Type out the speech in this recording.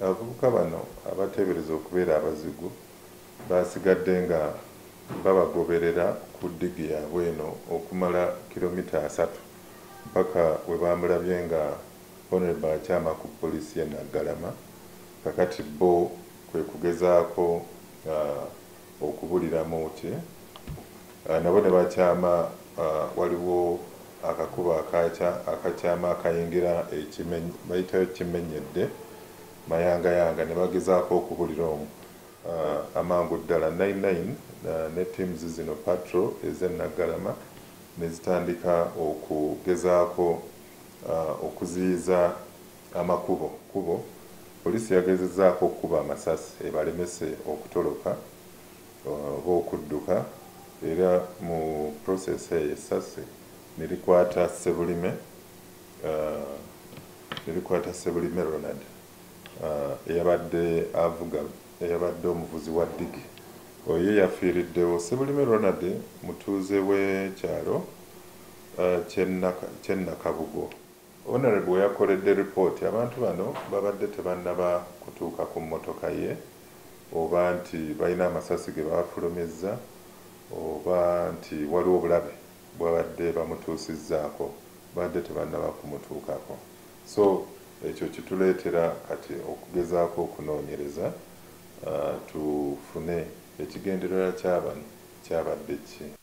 abavubuka bano abateebereza okubeera abazigu basigadde nga babagoberera ku ddigi yaabwe eno okumala kilomita 3 mpaka we bamulabye nga Honorable akyama ku poliisi y'e Naggalama. Kakati bo kwe kugezaako okubuliramu nti nabo ne bakyama waliwo akakubo akakyama akayingira bayitayo kimenyedde mayangayanga ne bagezaako okubulira omu amangu ddala 99 ne teams zino patrol ez'e Naggalama ne zitandika okugezaako okuziyiza amakubo. Poliisi yagezezaako okukuba amasasi ebalemese okutoloka oba okudduka, era mu process eyo essasi nerikwata Sebulime Ronald eyabadde omuvuzi wa ddigi. Oyo yafiiriddewo. Sebulime Ronald mutuuze w'ekyalo ky'e Nakabugo. Honorable we yakoledde ripooti abantu bano babadde tebannaba kutuuka ku mmotoka ye, oba nti balina amasasi ge bafulumizza, oba nti waliwo obulabe bwabadde bamutuusizzaako, babadde tebannaba kumutuukako. So ekyo kituleetera kati okugezaako okunoonyereza tufune ekigendererwa ky'abano kyabadde ki.